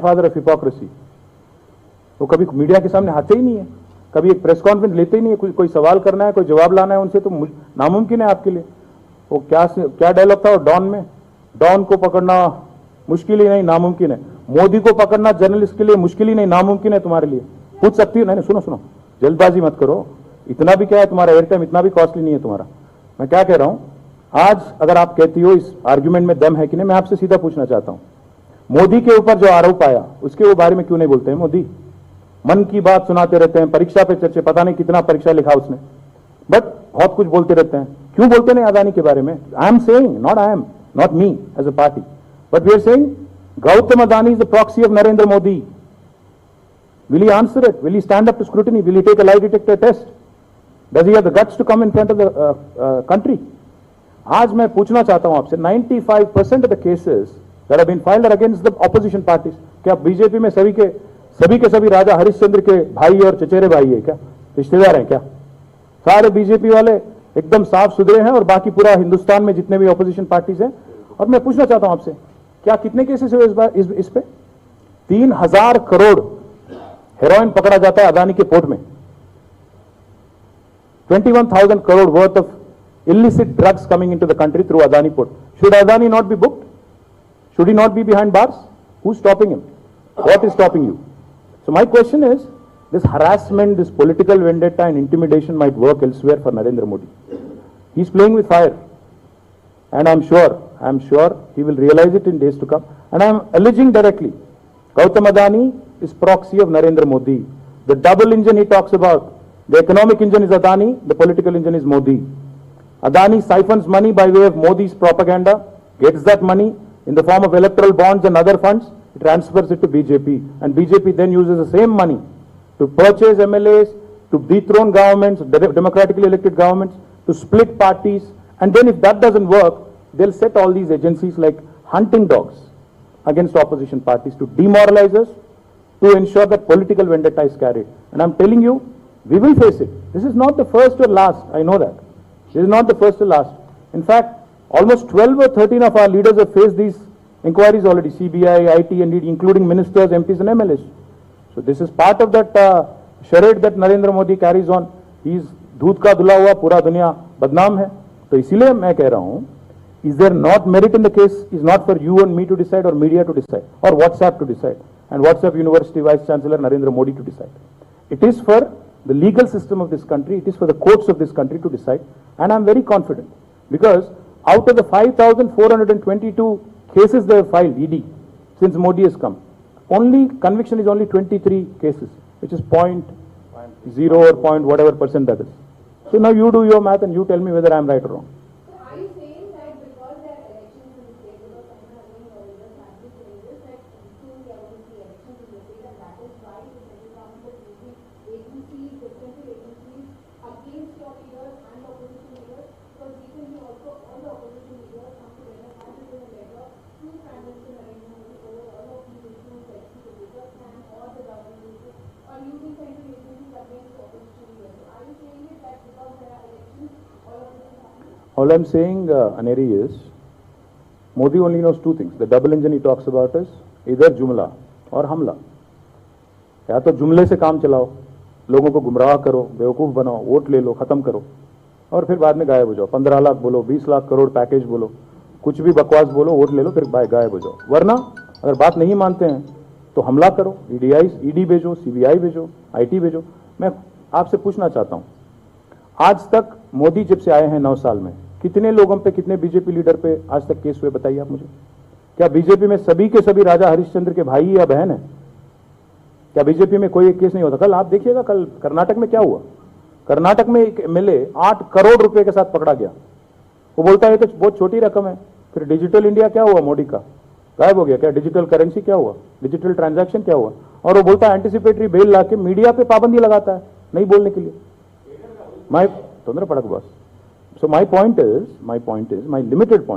Father of hypocrisy. वो कभी media के सामने आते ही नहीं है, कभी एक प्रेस कॉन्फ्रेंस लेते ही नहीं है। कोई सवाल करना है, कोई जवाब लाना है उनसे तो नामुमकिन है आपके लिए। वो क्या डायलॉग था वो डॉन में, डॉन को पकड़ना मुश्किल ही नहीं नामुमकिन है, मोदी को पकड़ना जर्नलिस्ट के लिए मुश्किल ही नहीं नामुमकिन है तुम्हारे लिए। पूछ सकती हो? नहीं सुनो, जल्दबाजी मत करो, इतना भी क्या है तुम्हारा एयर टाइम, इतना भी कॉस्टली नहीं है तुम्हारा। मैं क्या कह रहा हूं, आज अगर आप कहती हो इस आर्ग्यूमेंट में दम है कि नहीं, मैं आपसे सीधा पूछना चाहता हूं, मोदी के ऊपर जो आरोप आया उसके बारे में क्यों नहीं बोलते हैं? मोदी मन की बात सुनाते रहते हैं, परीक्षा पे चर्चे, पता नहीं कितना परीक्षा लिखा उसने, बट बहुत कुछ बोलते रहते हैं। क्यों बोलते नहीं अदानी के बारे में? I am saying, not me as a party, but we are saying Gautam Adani is the proxy of Narendra Modi. Will he answer it? Will he stand up to scrutiny? Will he take a lie detector test? Does he have the guts to come in front of the country? आज मैं पूछना चाहता हूं आपसे, 95% of the cases that have been filed are against the opposition parties. क्या BJP में सभी के सभी राजा हरिश्चंद्र के भाई और चचेरे भाई है क्या, रिश्तेदार हैं क्या? सारे बीजेपी वाले एकदम साफ सुथरे हैं और बाकी पूरा हिंदुस्तान में जितने भी ऑपोजिशन पार्टीज हैं। और मैं पूछना चाहता हूं आपसे, क्या कितने केसेस हुए इस बार इस पे? 3000 करोड़ हेरोइन पकड़ा जाता है अदानी के पोर्ट में, 21,000 crore worth of illicit drugs coming into the country through Adani port. Should Adani not be booked? Should he not be behind bars? Who's stopping him? What is stopping you? So my question is, this harassment, this political vendetta and intimidation might work elsewhere for Narendra Modi. He's playing with fire, and I'm sure he will realize it in days to come. And I'm alleging directly, Gautam Adani is proxy of Narendra Modi. The double engine he talks about, the economic engine is Adani, the political engine is Modi. Adani siphons money by way of Modi's propaganda, gets that money in the form of electoral bonds and other funds, transfers it to BJP, and BJP then uses the same money to purchase MLAs, to dethrone governments, democratically elected governments, to split parties, and then if that doesn't work, they'll set all these agencies like hunting dogs against opposition parties to demoralize us, to ensure that political vendetta is carried. And I'm telling you, we will face it. This is not the first or last, I know that. This is not the first or last. In fact, almost 12 or 13 of our leaders have faced these inquiries already, CBI, IT, and ED, including ministers, MPs and MLAs. So this is part of that charade that Narendra Modi carries on. He's दूध का धुला हुआ, पूरा दुनिया बदनाम है। तो इसीलिए मैं कह रहा हूं, is there not merit in the case? Is not for you and me to decide, or media to decide, or WhatsApp to decide, and WhatsApp University Vice Chancellor Narendra Modi to decide. It is for the legal system of this country, it is for the courts of this country to decide, and I'm very confident, because out of the 5,422 cases they have filed, ED, since Modi has come, conviction is only 23 cases, which is 0.0 or point whatever percent that is. So now you do your math and you tell me whether I am right or wrong. So are you saying that because there are elections in the state, because someone has been always happy to this, that soon there will be elections in the state, and that is why the central government is using agencies, different agencies against your leaders and opposition leaders? Because recently also all the opposition leaders come together and written a letter to Prime Minister Narendra Modi over all of these issues like the Business Plan or the government issues, or using central agencies against the opposition leaders. So are you saying it that because there are elections, all of this is happening? All I'm saying, Aneri, is Modi only knows two things. The double engine he talks about is either जुमला और हमला। या तो जुमले से काम चलाओ, लोगों को गुमराह करो, बेवकूफ बनाओ, वोट ले लो, खत्म करो, और फिर बाद में गायब हो जाओ। 15 लाख बोलो, 20 लाख करोड़ पैकेज बोलो, कुछ भी बकवास बोलो, वोट ले लो, फिर गायब हो जाओ। वरना अगर बात नहीं मानते हैं तो हमला करो, ईडी भेजो, सीबीआई भेजो, आईटी भेजो। मैं आपसे पूछना चाहता हूं, आज तक मोदी जब से आए हैं 9 साल में, कितने लोगों पे, कितने बीजेपी लीडर पे आज तक केस हुए, बताइए आप मुझे। क्या बीजेपी में सभी के सभी राजा हरिश्चंद्र के भाई या बहन है? क्या बीजेपी में कोई एक केस नहीं होता? कल आप देखिएगा, कल कर्नाटक में क्या हुआ। कर्नाटक में एक एमएलए 8 करोड़ रुपए के साथ पकड़ा गया। वो बोलता है तो बहुत छोटी रकम है। फिर डिजिटल इंडिया क्या हुआ मोदी का? गायब हो गया। क्या डिजिटल करेंसी क्या हुआ? डिजिटल ट्रांजैक्शन क्या हुआ? और वो बोलता है एंटिसिपेटरी बेल लाके मीडिया पे पाबंदी लगाता है नहीं बोलने के लिए। तोंदरे पड़क बस। So my point is, my limited point